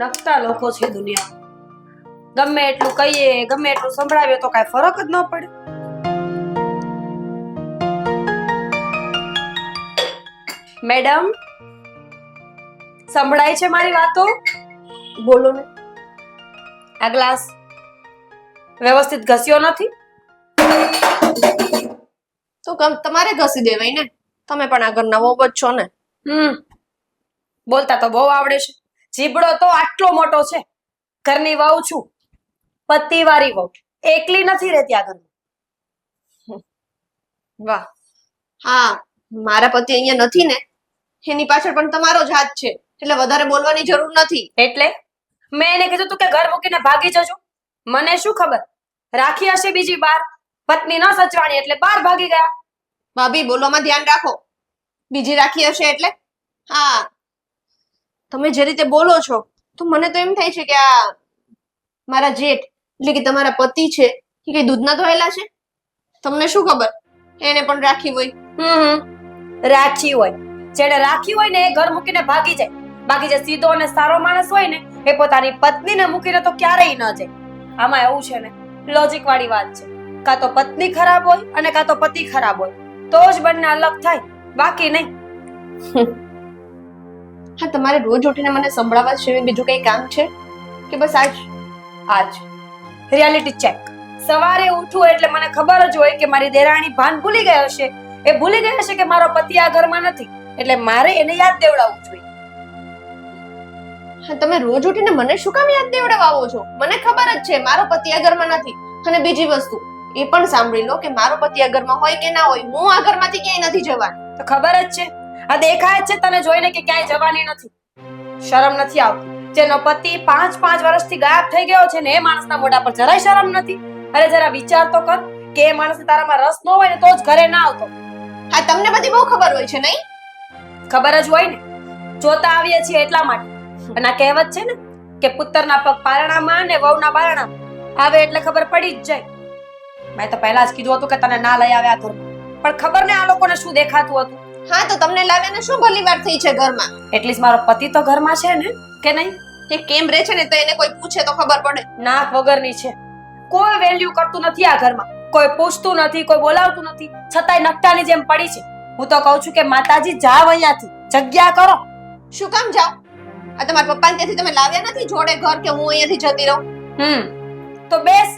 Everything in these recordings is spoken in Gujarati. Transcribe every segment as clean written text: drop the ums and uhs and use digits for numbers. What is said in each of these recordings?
નકટા લોકો છે દુનિયા. ગમે એટલું કહીએ, ગમે એટલું સંભળાવીએ તો કાંઈ ફરક જ ન પડે. મેડમ, સંભળાય છે મારી વાતો? બોલો ને. આ ગ્લાસ વ્યવસ્થિત ઘસ્યો નથી? તો તમારે ઘસી દેવાય ને. તમે પણ આ ઘરના વહુ જ છો ને. બોલતા તો બહુ આવડે છે. જીબડો તો આટલો મોટો છે. ઘરની વહુ છું, પતિવાળી વહુ. એકલી નથી રહેતી આ ઘરમાં. વાહ. હા, મારા પતિ અહીંયા નથી ને, એની પાછળ પણ તમારો જ હાથ છે, એટલે વધારે બોલવાની જરૂર નથી. એટલે મેં એને કીધું તું કે ઘર મૂકીને ભાગી જજો. મને શું ખબર રાખી હશે બીજી બાર, પત્ની ન સચવાણી એટલે બાર ભાગી ગયા. ભાભી, બોલવામાં ધ્યાન રાખો. બીજી રાખી હશે એટલે? હા, તમે જે રીતે બોલો છો તો મને તો એમ થાય છે કે આ મારા જેઠ એટલે કે તમારા પતિ છે એ કઈ દૂધના ધોયેલા છે. તમને શું ખબર એને પણ રાખી હોય. રાખી હોય, જેને રાખી હોય ને એ ઘર મૂકીને ભાગી જાય. બાકી જે સીધો અને સારો માણસ હોય ને એ પોતાની પત્નીને મૂકીને તો ક્યારેય ન જાય. આમાં એવું છે ને, લોજિક વાળી વાત છે. કાં તો પત્ની ખરાબ હોય અને કાં તો પતિ ખરાબ હોય, તો જ બંને અલગ થાય, બાકી નહીં. હા, તમારે રોજ ઉઠીને મને સંભળાવવા સિવાય બીજું કઈ કામ છે કે બસ આજ રિયાલિટી ચેક. સવારે ઉઠું એટલે મને ખબર જ હોય કે મારી દેરાણી ભાન ભૂલી ગઈ હશે. એ ભૂલી ગઈ હશે કે મારો પતિ આ ઘરમાં નથી, એટલે મારે એને યાદ દેવડાવવું જોઈએ. હા, તમે રોજ ઉઠીને મને શું કામ યાદ દેવડાવો છો? મને ખબર જ છે મારો પતિ આ ઘરમાં નથી. અને બીજી વસ્તુ એ પણ સાંભળી લો કે મારો પતિ આ ઘરમાં હોય કે ના હોય, હું આ ઘરમાંથી ક્યાંય નથી જવાની. તો ખબર જ છે, આ દેખાય જ છે તને જોઈને કે ક્યાંય જવાની નથી. શરમ નથી આવતી? જેનો પતિ 5 વર્ષથી ગાયબ થઈ ગયો છે ને એ માણસના મોઢા પર જરાય શરમ નથી? અરે જરા વિચાર તો કર કે એ માણસ તારામાં રસ ન હોય ને તો જ ઘરે ના આવતો. હા, તમને બધી બહુ ખબર હોય છે નહીં? ખબર જ હોય ને, જોતા આવીએ છીએ એટલા માટે. અને આ કહેવત છે ને કે પુત્રના પગ પારણામાં ને વહુના બારણામાં આવે એટલે ખબર પડી જ જાય. મેં તો પહેલા જ કીધું હતું કે તને ના લઈ આવ્યા ઘરમાં, પણ ખબર ને આ લોકોને શું દેખાતું હતું. હા, તો તમને લાવ્યાને શું ભલી વાર થઈ છે ઘરમાં? એટલીસ્ટ મારો પતિ તો ઘરમાં છે ને, કે નહીં? એ કેમ રહે છે ને તો એને કોઈ પૂછે તો ખબર પડે. નાક વગરની છે. કોઈ વેલ્યુ કરતું નથી આ ઘરમાં, કોઈ પૂછતું નથી, કોઈ બોલાવતું નથી, છતાંય નકટાની જેમ પડી છે. હું તો કહું છું કે માતાજી જાવ અહીંયાથી, જગ્યા કરો. શું કામ જાવ? આ તમારા પપ્પાને ત્યાંથી તમે લાવ્યા નથી જોડે ઘર કે હું અહીંયાથી જતી રહું? તો બેસ,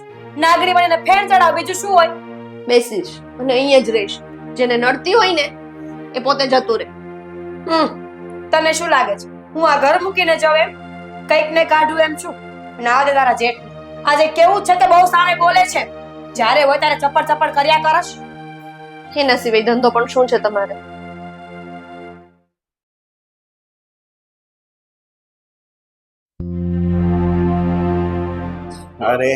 નાગરી બનીને ફેણ ચડાવ, બીજું શું હોય? બેસીશ અને અહીંયા જ રહીશ. જેને નડતી હોય ને એ પોતે જતું રહે. તને શું લાગે છે હું આ ઘર મૂકીને જાઉં એમ? કઈક ને કાઢું એમ છું? ના દે તારા જેઠ. આજે કેવું છે કે બહુ સામે બોલે છે, જ્યારે હોય ત્યારે ચપડ ચપડ કર્યા કરશ. એના સિવાય ધંધો પણ શું છે તમારે? અરે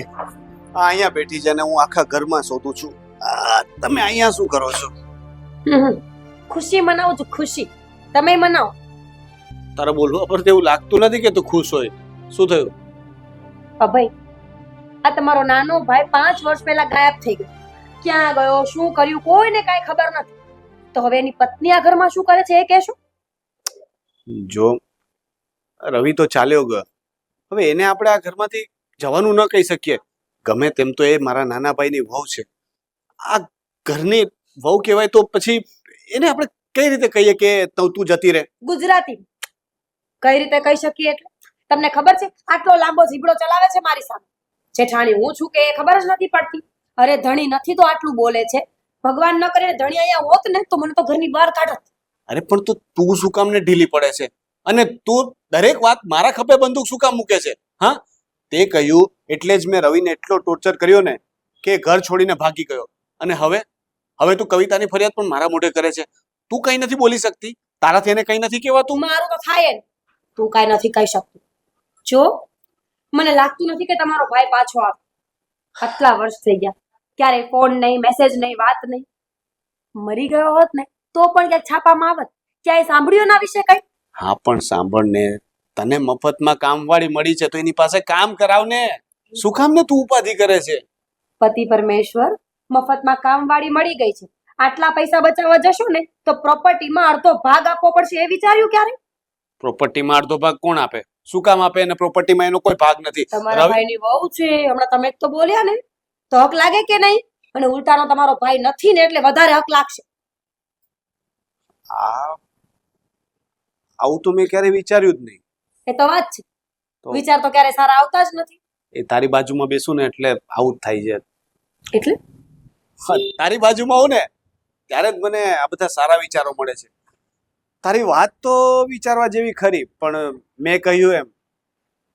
અહીંયા બેઠી છે ને હું આખા ઘરમાં શોધું છું. તમે અહીંયા શું કરો છો? ખુશી મનાવું છું, ખુશી. તમે મનાવો. તારે બોલવા પર એવું લાગતું નથી કે તું ખુશ હોય. શું થયું? અભય, આ તમારો નાનો ભાઈ 5 વર્ષ પહેલા ગાયબ થઈ ગયો. ક્યાં ગયો, શું કર્યું, કોઈને કાંઈ ખબર નથી. તો હવે એની પત્ની આ ઘરમાં શું કરે છે એ કહેશો? જો રવિ તો ચાલ્યો ગયો, હવે એને આપણે આ ઘરમાંથી જવાનું ન કહી શકીએ. ગમે તેમ તો એ મારા નાના ભાઈની વહુ છે. આ ઘરની વહુ કહેવાય તો પછી એને આપણે કઈ રીતે કહીએ કે તું જતી રહે? ગુજરાતી કઈ રીતે કહી શકીએ એટલે? તમને ખબર છે આટલો લાંબો જીબડો ચલાવે છે મારી સામે. જેઠાણી હું છું કે એ ખબર જ નથી પડતી. અરે ધણી નથી તો આટલું બોલે છે. ભગવાન ન કરે ધણી અહીંયા હોત ને તો મને તો ઘરની બહાર કાઢત. અરે પણ તું શું કામ ને ઢીલી પડે છે? અને તું દરેક વાત મારા ખભે બંદૂક શું કામ મૂકે છે? હા, તે કહ્યું એટલે જ મેં રવિને એટલો ટોર્ચર કર્યો ને કે ઘર છોડીને ભાગી ગયો. અને હવે તું કવિતાની ફરિયાદ પણ મારા મોઢે કરે છે. તું કઈ નથી બોલી શકતી? તારાથી એને કઈ નથી કહેવાતું? મારું તો થાય ને, તું કઈ નથી કહી શકતું. જો મને લાગતું નથી કે તમારો ભાઈ પાછો આવે. આટલા વર્ષ થઈ ગયા, ક્યારે ફોન નહીં, મેસેજ નહીં, વાત નહીં. મરી ગયો હોત ને તો પણ ક્યાંક છાપામાં આવત. ક્યાંય સાંભળ્યું ના વિશે કઈ? હા પણ સાંભળ ને, તને મફતમાં કામવાળી મળી છે તો એની પાસે કામ કરાવ ને. શું કામ ને તું ઉપાધિ કરે છે? પતિ પરમેશ્વર, મફતમાં કામવાળી મળી ગઈ છે. આટલા પૈસા બચાવવા જશો ને તો પ્રોપર્ટીમાં અડધો ભાગ આપવો પડશે. એ વિચાર્યું ક્યારે? પ્રોપર્ટીમાં અડધો ભાગ કોણ આપે? શું કામ આપે અને પ્રોપર્ટીમાં એનો કોઈ ભાગ નથી. તમારા રવિ- ભાઈની વહુ છે હમણાં તમે એક તો બોલ્યા ને તો હક લાગે કે નહીં? અને ઉલટાનો તમારો ભાઈ નથી ને એટલે વધારે હક લાગશે. આ આવું તો મેં ક્યારે વિચાર્યું જ નહીં. એ તો વાત છે. તો વિચાર તો ક્યારે સારા આવતા જ નથી. એ તારી બાજુમાં બેસું ને એટલે આવું જ થાય છે. એટલે હા, તારી બાજુમાં હોઉં ને ત્યારે જ મને આ બધા સારા વિચારો મળે છે. તારી વાત તો વિચારવા જેવી ખરી, પણ મેં કહ્યું એમ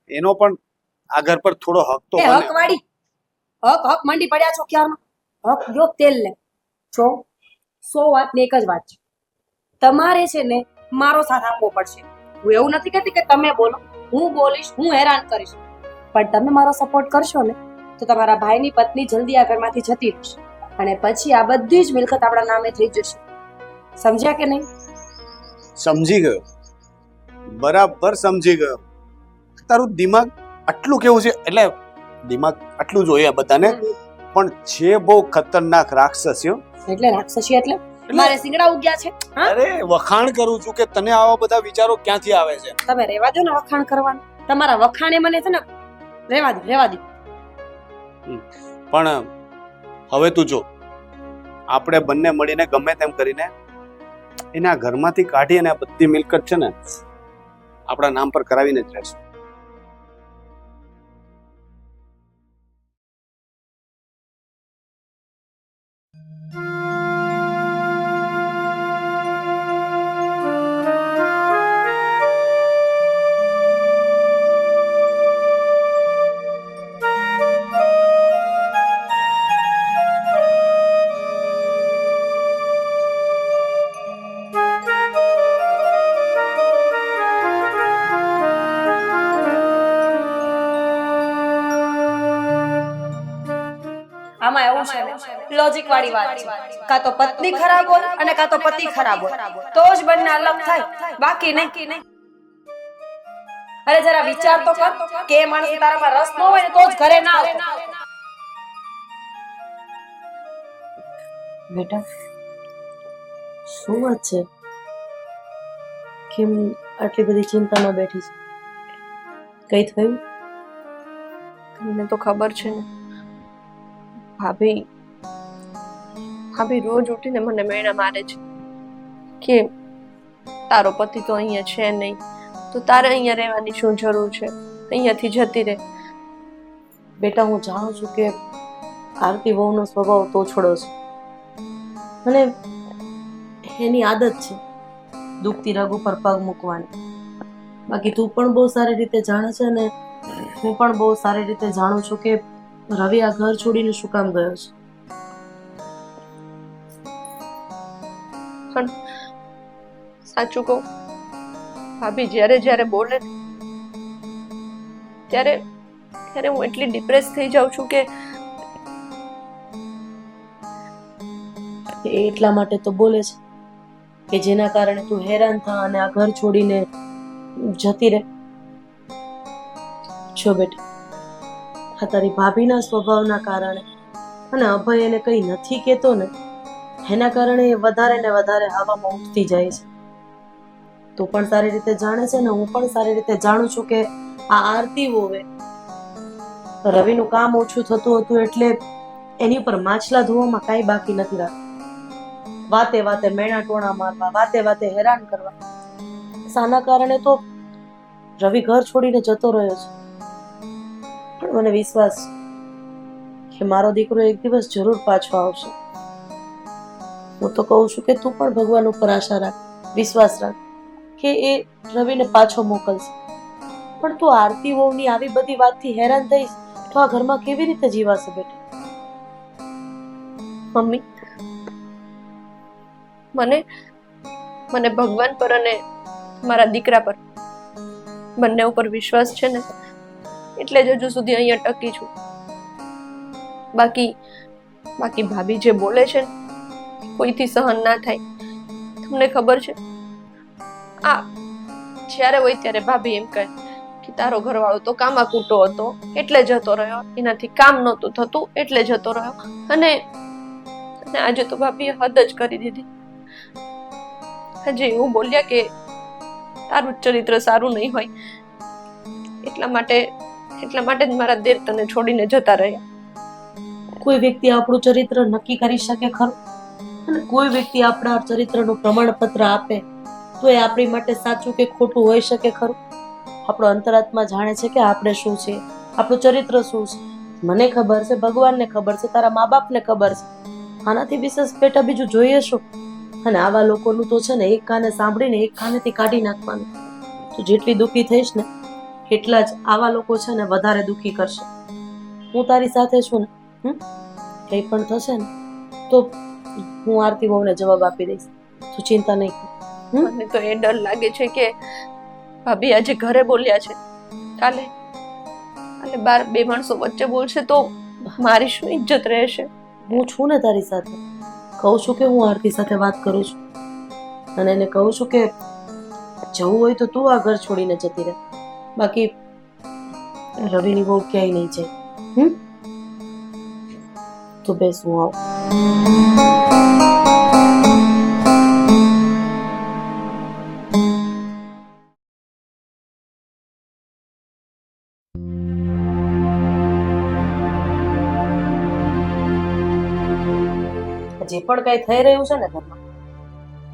એનો પણ આ ઘર પર થોડો હક તો એ બને. હક વાળી હક મંડી પડ્યા છો ક્યારમાં? હક જો તેલ લે છો. 100 વાત ને એક જ વાત છે. તમારે છે ને મારો સાથ આપવો પડશે. હું એવું નથી કહેતી કે તમે બોલો, હું બોલીશ, હું હેરાન કરીશ, પણ તમે મારો સપોર્ટ કરશો ને તો તમારા ભાઈની પત્ની જલ્દી આ ઘરમાંથી જતી રહેશે અને પછી આ બધી જ મિલકત આપણા નામે થઈ જશે. સમજ્યા કે નહીં? સમજી ગયો, બરાબર સમજી ગયો. તારું દિમાગ આટલું કેવું છે, એટલે દિમાગ આટલું જોઈએ બધાને, પણ છે બહુ ખતરનાક રાક્ષસીઓ. એટલે રાક્ષસી એટલે મારે સિંગડા ઉગ્યા છે? હા, અરે વખાણ કરું છું કે તને આવા બધા વિચારો ક્યાંથી આવે છે. તમે રહેવા દો ને વખાણ કરવાનું. તમારા વખાણે મને છે ને રહેવા દો. પણ હવે તું જો, આપણે બંને મળીને ગમે તેમ કરીને એને આ ઘરમાંથી કાઢી અને આ બધી મિલકત છે ને આપણા નામ પર કરાવીને જ રહેશું. આમાં એવું છે ને લોજિક વાળી વાત છે. કાં તો પત્ની ખરાબ હોય અને કાં તો પતિ ખરાબ હોય તો જ બંને અલગ થાય, બાકી નહીં. અરે જરા વિચાર તો કર કે એ માણસ તારામાં રસ ન હોય ને તો જ ઘરે ના આવે. બેટા શું વાત છે? કેમ આટલી બધી ચિંતામાં બેઠી છે? કઈ થયું? તમને તો ખબર છે ને, ભાભી રોજ ઉઠીને મને મેણા મારે છે કે તારો પતિ તો અહીંયા છે નહીં, તો તારે અહીંયા રહેવાની શું જરૂર છે, અહીંયાથી જતી રહે. બેટા હું જાણું છું કે આરતી વહુનો સ્વભાવ તોછડો છે અને એની આદત છે દુખતી રગ ઉપર પગ મૂકવાની. બાકી તું પણ બહુ સારી રીતે જાણે છે અને હું પણ બહુ સારી રીતે જાણું છું કે રવિ આ ઘર છોડીને શું કામ ગયો છે. પણ સાચું કહું, ભાભી જ્યારે બોલે ને ત્યારે હું એટલી ડિપ્રેસ થઈ જાઉં છું કે એ એટલા માટે તો બોલે છે કે જેના કારણે તું હેરાન થા અને આ ઘર છોડીને જતી રહે. જો બેટા, આ તારી ભાભીના સ્વભાવના કારણે અને અભય એને કંઈ નથી કહેતો ને એના કારણે એ વધારે ને વધારે હવામાં ઉઠતી જાય છે. તું પણ સારી રીતે જાણે છે ને હું પણ સારી રીતે જાણું છું કે આ આરતી હોવે રવિનું કામ ઓછું થતું હતું એટલે એની ઉપર માછલા ધોવામાં કાંઈ બાકી નથી રાખતું. વાતે વાતે મેણા ટોણા મારવા, વાતે વાતે હેરાન કરવા. સાના કારણે તો રવિ ઘર છોડીને જતો રહ્યો છે. પણ મને વિશ્વાસ છે કે મારો દીકરો એક દિવસ જરૂર પાછો આવશે. હું તો કહું છું કે તું પણ ભગવાન ઉપર આશા રાખ, વિશ્વાસ રાખ કે એ રવિને પાછો મોકલશે. પણ તું આરતી વહુની આવી બધી વાતથી હેરાન થઈશ તો આ ઘરમાં કેવી રીતે જીવાશે બેટા? મમ્મી, મને ભગવાન પર અને મારા દીકરા પર બંને ઉપર વિશ્વાસ છે ને એટલે જ હજુ સુધી અહીંયા ટકી છું. બાકી ભાભી જે બોલે છે ને કોઈથી સહન ના થાય. તમને ખબર છે, આ જ્યારે હોય ત્યારે ભાભી એમ કહે કે તારો ઘરવાળો તો કામાકૂટો હતો એટલે જતો રહ્યો, એનાથી કામ નહોતું થતું એટલે જતો રહ્યો. અને આજે તો ભાભીએ હદ જ કરી દીધી. હજી એવું બોલ્યા કે તારું ચરિત્ર સારું નહીં હોય એટલા માટે જ મારા દેર તને છોડીને જતા રહ્યા. કોઈ વ્યક્તિ આપણું ચરિત્ર નક્કી કરી શકે ખરું? અને કોઈ વ્યક્તિ આપણા ચરિત્રનું પ્રમાણપત્ર આપે તો એ આપણી માટે સાચું કે ખોટું હોઈ શકે ખરું? આપણો અંતરાત્મા જાણે છે કે આપણે શું છે, આપણું ચરિત્ર શું છે. મને ખબર છે, ભગવાનને ખબર છે, તારા મા બાપને ખબર છે. આનાથી વિશેષ બેટા બીજું જોઈએ શું? અને આવા લોકોનું તો છે ને એક કાને સાંભળીને એક કાનેથી કાઢી નાખવાનું. તો જેટલી દુઃખી થઈશ ને એટલા જ આવા લોકો છે ને વધારે દુઃખી કરશે. હું તારી સાથે છું ને, કંઈ પણ થશે ને તો હું આરતી વહુને જવાબ આપી દઈશ. તું ચિંતા નહીં કર. મને તો એ ડર લાગે છે કે ભાભી આજે ઘરે બોલ્યા છે, કાલે બાર બે માણસો વચ્ચે બોલશે તો મારી શું ઇજ્જત રહેશે? હું છું ને તારી સાથે. કહું છું કે હું આરતી સાથે વાત કરું છું અને એને કહું છું કે જવું હોય તો તું આ ઘર છોડીને જતી રહે. બાકી રવિની બહુ ક્યાંય નહીં જાય. તો બેસ, હું આવું. જે પણ કઈ થઈ રહ્યું છે ને ઘરમાં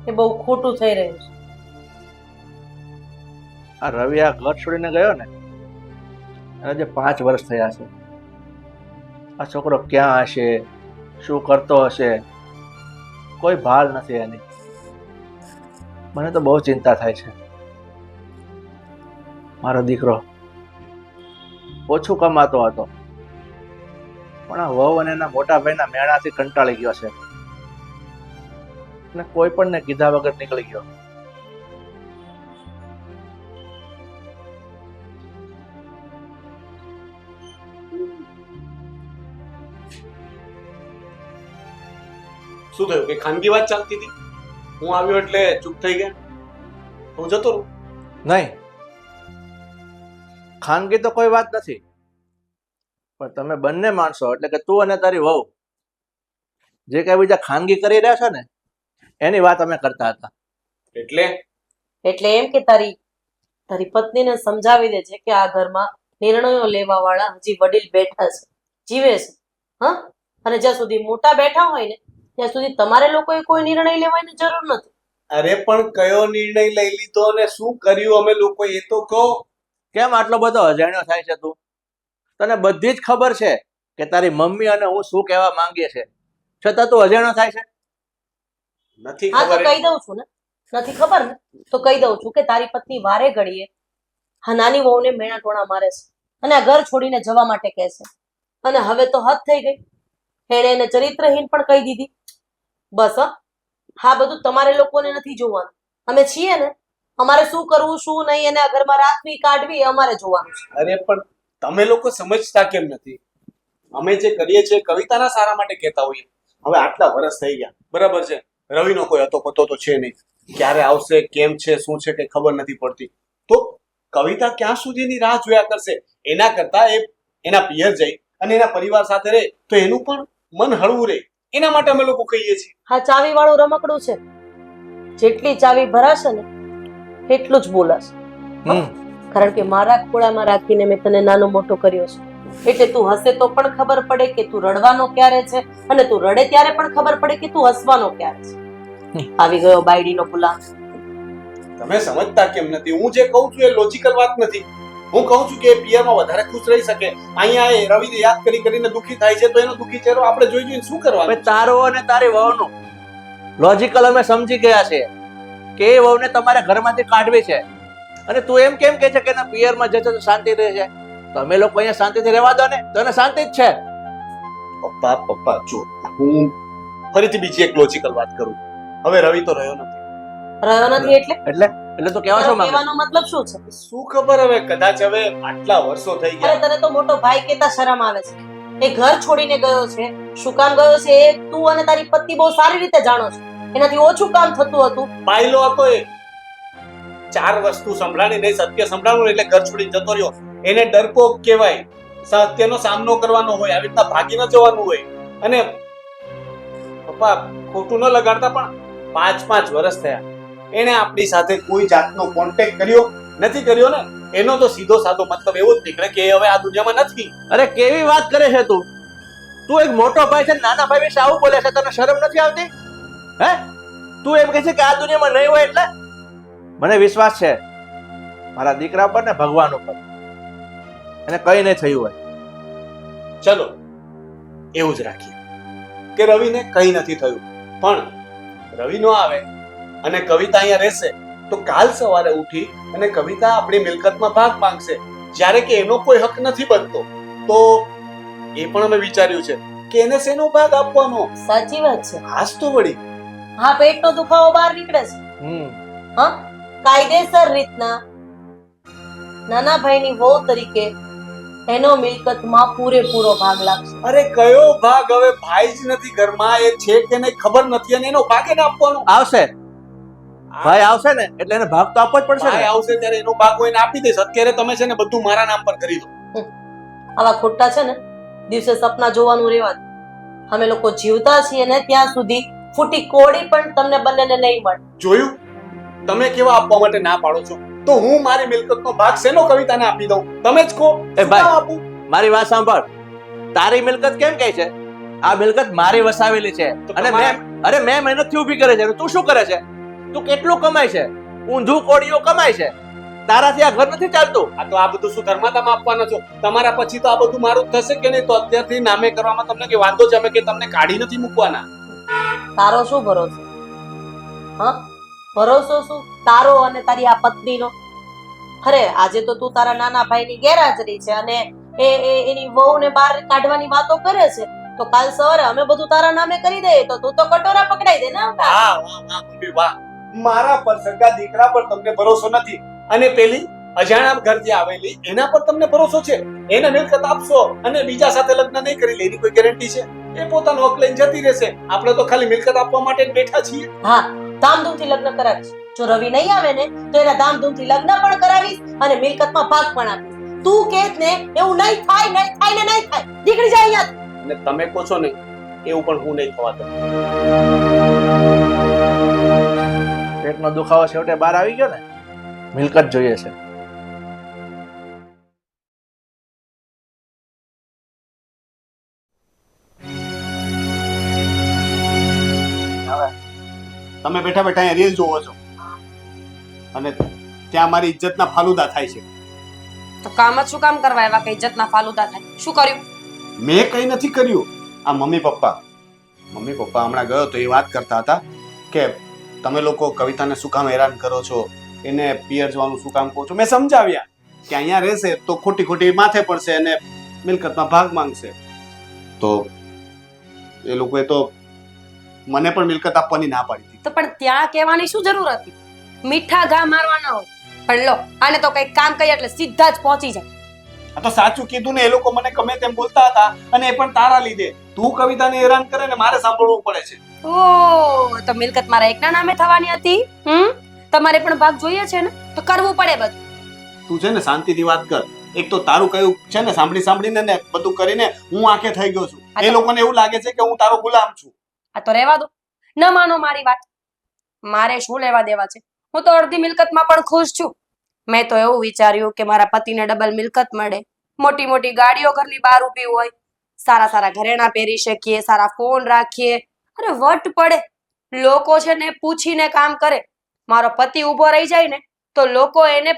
એ બહુ ખોટું થઈ રહ્યું છે. આ રવિ આ ઘર છોડીને ગયો ને આજે 5 વર્ષ થયા છે. આ છોકરો ક્યાં હશે, શું કરતો હશે, કોઈ ભાલ નથી એની. મને તો બહુ ચિંતા થાય છે. મારો દીકરો ઓછું કમાતો હતો પણ આ વહુ અને એના મોટા ભાઈના મેળાથી કંટાળી ગયો છે અને કોઈ પણ ને કીધા વગર નીકળી ગયો. શું થયું? કે ખાનગી વાત ચાલતી હતી, હું આવ્યો એટલે ચૂપ થઈ ગયા, હું જતો રહું? નહીં, ખાનગી તો કોઈ વાત નથી, પણ તમે બંને માણસો એટલે કે તું અને તારી વહુ જે કઈ બીજા ખાનગી કરી રહ્યા છો ને એની વાત અમે કરતા હતા. એટલે એમ કે તારી પત્નીને સમજાવી દે છે કે આ ઘરમાં નિર્ણયો લેવા વાળા હજી વડીલ બેઠા છે, જીવે છે. હા, અને જ્યાં સુધી મોટા બેઠા હોય ને ત્યાં સુધી તમારે લોકોએ કોઈ નિર્ણય લેવાની જરૂર નથી. અરે પણ કયો નિર્ણય લઈ લીધો ને શું કર્યું અમે લોકો એ તો કહો. કેમ આટલો બધો અજાણ્યો થાય છે તું? તને બધી જ ખબર છે કે તારી મમ્મી અને હું શું કહેવા માંગીએ છે, છતાં તું અજાણ્યો થાય છે. નથી હા, તો ખબર કહી દઉં છું ને. નથી ખબર ને તો કહી દઉં છું કે તારી પત્ની વારે ઘડીએ હા નાની વહુને મેણા ટોણા મારે છે અને આ ઘર છોડીને જવા માટે કહે છે. અને હવે તો હદ થઈ ગઈ. એણે એને ચરિત્રહીન પણ કહી દીધી. બસ હા, બધું તમારે લોકોને નથી જોવાનું. અમે છીએ ને, અમારે શું કરવું શું નહીં એને આ ઘરમાં રાખવી કાઢવી એ અમારે જોવાનું છે. અરે પણ તમે લોકો સમજતા કેમ નથી? અમે જે કરીએ છીએ કવિતાના સારા માટે કહેતા હોઈએ. હવે આટલા વર્ષ થઈ ગયા, બરાબર છે, રવિનો કોઈ હતો પતો તો છે નહીં, ક્યારે આવશે, કેમ છે, શું છે કઈ ખબર નથી પડતી. તો કવિતા ક્યાં સુધીની રાહ જોયા કરશે? એના કરતા એ એના પિયર જઈ અને એના પરિવાર સાથે રહે તો એનું પણ મન હળવું રહે. એના માટે અમે લોકો કહીએ છીએ. હા, ચાવી વાળું રમકડું છે, જેટલી ચાવી ભરાશે ને એટલું જ બોલાશે. કારણ કે મારા ખોળામાં રાખીને મેં તને નાનો મોટો કર્યો છે, એટલે તું હસે તો પણ ખબર પડે કે તું રડવાનો ક્યારે છે અને તું રડે ત્યારે પણ ખબર પડે કે તું હસવાનો ક્યારે છે. આવી ગયો બાયડીનો ગુલામ. તમે સમજતા કેમ નથી? હું જે કહું છું એ લોજિકલ વાત નથી. હું કહું છું કે પિયરમાં વધારે ખુશ રહી શકે. અહીંયા એ રવિને યાદ કરી કરીને દુખી થાય છે તો એનો દુખી ચહેરો આપણે જોઈ જોઈને શું કરવાનું? તારો અને તારી વહુનું લોજિકલ અમે સમજી ગયા છે કે એ વહુને તમારે ઘરમાંથી કાઢવી છે અને તું એમ કેમ કે છે કે એના પિયરમાં જશે તો શાંતિ રહે છે. તમે લોકો અહીંયા શાંતિથી રહેવા દો ને તો એને શાંતિ જ છે. પપ્પા જો હું ફરીથી બીજી એક લોજિકલ વાત કરું. હવે રવિ તો રહ્યો નથી. રહ્યો નથી એટલે એટલે તો કહેવા છો માંગે? કહેવાનો મતલબ શું છે? શું ખબર, હવે કદાચ હવે આટલા વર્ષો થઈ અરે ગયા. તને તો મોટો ભાઈ કેતા શરમ આવે છે. એ ઘર છોડીને ગયો છે, શું કામ ગયો છે એ તું અને તારી પત્ની બહુ સારી રીતે જાણો છો. એનાથી ઓછું કામ થતું હતું. પાયલો હતો એ. 4 વસ્તુ સંભળાણી નહીં, સત્ય સંભળાણું એટલે ઘર છોડી જતો રહ્યો. એને ડરપોક કહેવાય. સત્યનો સામનો કરવાનો હોય, આવી રીતના ભાગી ન જવાનું હોય. અને પપ્પા ખોટું ન લગાડતા પણ 5 વર્ષ થયા એને આપણી સાથે કોઈ જાતનો કોન્ટેક્ટ કર્યો નથી કર્યો ને એનો તો સીધો સાધો મતલબ એવો જ નીકળે કે એ હવે આ દુનિયામાં નથી. અરે કેવી વાત કરે છે તું એક મોટો ભાઈ છે ને નાના ભાઈ વિશે આવું બોલે છે તને શરમ નથી આવતી હે તું એમ કહે છે કે આ દુનિયામાં નહીં હોય એટલે મને વિશ્વાસ છે મારા દીકરા પર ને ભગવાન ઉપર એને કઈ નહીં થયું હોય ચલો એવું જ રાખીએ કે રવિને કઈ નથી થયું, પણ રવિ નો આવે અને કવિતા અહીંયા રહેશે તો કાલ સવારે ઉઠી અને કવિતા આપણી મિલકતમાં ભાગ માંગશે, જ્યારે કે એનો કોઈ હક નથી બનતો. તો એ પણ અમે વિચાર્યું છે કે એને શેનો ભાગ આપવાનો. સાચી વાત છે. આજ તો વળી હા, પેટનો દુખાવો બહાર નીકળે છે. હા, કાયદેસર રીતના નાના ભાઈની વહુ તરીકે એનો મિલકતમાં પૂરેપૂરો ભાગ લાગશે. અરે કયો ભાગ? હવે ભાઈ જ નથી ઘરમાં, એ છે કે નહીં ખબર નથી અને એનો ભાગ એને આપવાનો. આવશે ભાઈ આવશે ને એટલે એને ભાગ તો આપવો જ પડશે ભાઈ ને. આવશે ત્યારે એનો ભાગ હું એને આપી દઈશ. અત્યારે તમે છે ને બધું મારા નામ પર કરી દો. આવા ખોટા છે ને દિવસે સપના જોવાનું રહેવા દો. અમે લોકો જીવતા છીએ ને ત્યાં સુધી ફૂટી કોડી પણ તમને બંનેને નહીં મળે. જોયું તમે કેવા આપવા માટે ના પાડો છો, તો હું મારી મિલકતનો ભાગ શેનો કવિતાને આપી દઉં? તમે જ કહો. એ શું ભાઈ. કામ આપું? મારી વાત સાંભળ તારી મિલકત કેમ કહે છે? આ મિલકત મારી વસાવેલી છે તો અને તમારા- મેં મહેનતથી ઊભી કરે છે અને તું શું કરે છે? તું કેટલું કમાય છે? ઊંધું કોડીઓ કમાય છે. તારાથી આ ઘર નથી ચાલતું. આ તો આ બધું શું ધર્માદામાં આપવાના છો? તમારા પછી તો આ બધું મારું જ થશે કે નહીં? તો અત્યારથી નામે કરવામાં તમને કે વાંધો છે? અમે કે તમને કાઢી નથી મૂકવાના. તારો શું ભરોસો? હા, ભરોસો શું તારો અને તારી આ પત્નીનો? અરે આજે તો તું તારા નાના ભાઈની ગેરહાજરી છે અને એની વહુને બહાર કાઢવાની વાતો કરે છે, તો કાલ સવારે અમે બધું તારા નામે કરી દઈએ તો તું તો કટોરા પકડાઈ દે ને. વાહ વાહ વાહ મમ્મી વાહ. મારા પર સગા દીકરા પર તમને ભરોસો નથી અને પેલી અજાણ્યા ઘરથી આવેલી એના પર તમને ભરોસો છે. એને મિલકત આપશો અને બીજા સાથે લગ્ન નહીં કરી લે એની કોઈ ગેરંટી છે? એ પોતાનો હક લઈને જતી રહેશે. આપણે તો ખાલી મિલકત આપવા માટે જ બેઠા છીએ. હા, ધામધૂમથી લગ્ન કરાવીશ. જો રવિ નહીં આવે ને તો એના ધામધૂમથી લગ્ન પણ કરાવીશ અને મિલકતમાં ભાગ પણ આપીશ. તું કેસ ને એવું નહીં થાય, નહીં થાય ને નહીં થાય. નીકળી જા અહીંયા. અને તમે કહો છો ને એવું પણ હું નહીં થવા દઉં. પેટનો દુખાવો છેવટે બહાર આવી ગયો ને. મિલકત જોઈએ છે. તમે બેઠા બેઠા અહીંયા રીલ જોવો છો અને ત્યાં મારી ઇજ્જતના ફાલુદા થાય છે. તો કામ જ શું કામ કરવા એવા કે ઇજ્જતના ફાલુદા થાય? શું કર્યું? મેં કઈ નથી કર્યું. આ મમ્મી પપ્પા હમણાં ગયો તો એ વાત કરતા હતા કે તમે લોકો કવિતાને શું કામ હેરાન કરો છો, એને પિયર જવાનું શું કામ કહો છો. મેં સમજાવ્યા કે અહીંયા રહેશે તો ખોટી ખોટી માથે પડશે અને મિલકતમાં ભાગ માંગશે. તો એ લોકોએ તો મને પણ મિલકત આપવાની ના પાડી હતી. તો પણ ત્યાં કહેવાની શું જરૂર હતી? મીઠા ઘા મારવાના હોય. પણ લો, આને તો કઈક કામ કહી એટલે સીધા જ પહોંચી જાય. આ તો સાચું કીધું ને. એ લોકો મને ગમે તેમ બોલતા હતા અને એ પણ તારા લીધે. તું કવિતાને હેરાન કરે ને મારે સાંભળવું પડે છે. ઓ તો મિલકત મારા એકના નામે થવાની હતી. તમારે પણ ભાગ જોઈએ છે ને તો કરવું પડે બધું. તું છે ને શાંતિથી વાત કર. એક તો તારું કયું છે ને સાંભળીને ને બધું કરીને હું આંખે થઈ ગયો છું. એ લોકોને એવું લાગે છે કે હું તારો ગુલામ છું. આ તો રહેવા દો. ન માનો મારી વાત. મારે શું લેવા દેવા છે? હું તો અડધી મિલકતમાં પણ ખુશ છું. મેં તો એવું વિચાર્યું કે મારા પતિને ડબલ મિલકત મળે, મોટી મોટી ગાડીઓ ઘરની બહાર ઊભી હોય, સારા સારા ઘરેણાં પહેરી શકીએ, સારા ફોન રાખીએ. અરે વટ પડે. લોકો છે ને પૂછીને કામ કરે. મારો પતિ ઊભો રહી જાય ને તો લોકો એને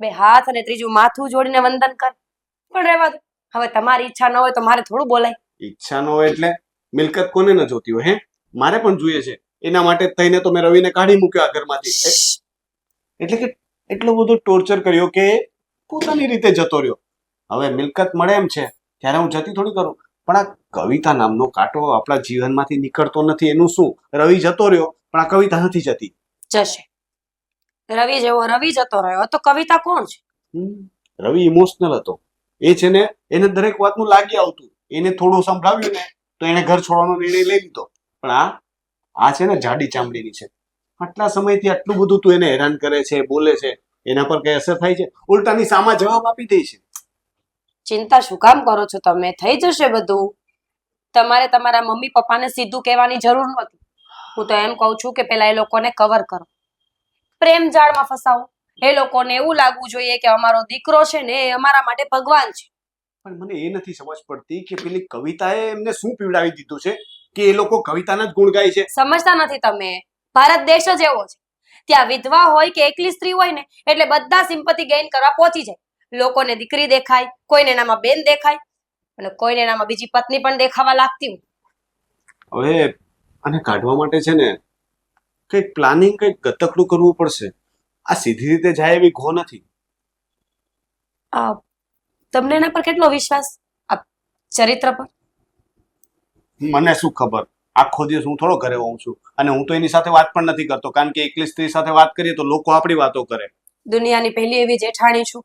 બે હાથ અને ત્રીજું માથું જોડીને વંદન કરે. પણ રહેવા દો. હવે તમારી ઈચ્છા ન હોય તો મારે થોડું બોલાય. ઈચ્છા ન હોય એટલે મિલકત કોને ન જોતી હોય? હે, મારે પણ જોઈએ છે. એના માટે થઈને તો મેં રવિને કાઢી મૂક્યો આ ઘરમાંથી. એટલે કે એટલો બધો ટોર્ચર કર્યો કે પોતાની રીતે જતો રહ્યો. હવે મિલકત મળે એમ છે ત્યારે હું જતી થોડી કરું. પણ આ કવિતા નામનો કાંટો આપણા જીવનમાંથી નીકળતો નથી. એનું શું? રવિ જતો રહ્યો પણ આ કવિતા નથી જતી. જશે. રવિ જેવો રવિ જતો રહ્યો તો કવિતા કોણ છે? રવિ ઇમોશનલ હતો. એ છે ને એને દરેક વાતનું લાગી આવતું. એને થોડું સંભળાવ્યું ને તો એને ઘર છોડવાનો નિર્ણય લઈ લીધો. પણ આ છે ને જાડી ચામડીની છે. આટલા સમયથી આટલું બધું તું એને હેરાન કરે છે, બોલે છે, એના પર કઈ અસર થાય છે? ઉલટાની સામા જવાબ આપી દે છે. ચિંતા શું કામ કરો છો તમે? થઈ જશે બધું. તમારે તમારા મમ્મી પપ્પાને સીધું કહેવાની જરૂર નથી. હું તો એમ કહું છું કે પેલા એ લોકોને કવર કરો, પ્રેમ જાળમાં ફસાવો, એ લોકોને એવું લાગવું જોઈએ કે અમારો દીકરો છે ને એ અમારા માટે ભગવાન છે. પણ મને એ નથી સમજ પડતી કે પેલી કવિતાએ એમને શું પીવડાવી દીધું છે કે એ લોકો કવિતાના જ ગુણ ગાય છે. સમજતા નથી તમે. ભારત દેશ જ એવો છે. ત્યાં વિધવા હોય કે એકલી સ્ત્રી હોય ને એટલે બધા સિમ્પથી ગેઇન કરવા પહોંચી જાય. લોકોને દીકરી દેખાય, કોઈને એનામાં બેન દેખાય અને કોઈને એનામાં બીજી પત્ની પણ દેખાવા લાગતી હોય. હવે આને કાઢવા માટે છે ને કંઈક પ્લાનિંગ, કંઈક ગતકડું કરવું પડશે. આ સીધી રીતે જાય એવી ઘો નથી. આ તમને એના પર કેટલો વિશ્વાસ? આ ચરિત્ર પર? મને શું ખબર, આખો દિવસ હું થોડો ઘરે હોઉં છું અને હું તો એની સાથે વાત પણ નથી કરતો, કારણ કે એકલી સ્ત્રી સાથે વાત કરીએ તો લોકો આપણી વાતો કરે. દુનિયાની પહેલી એવી જેઠાણી છું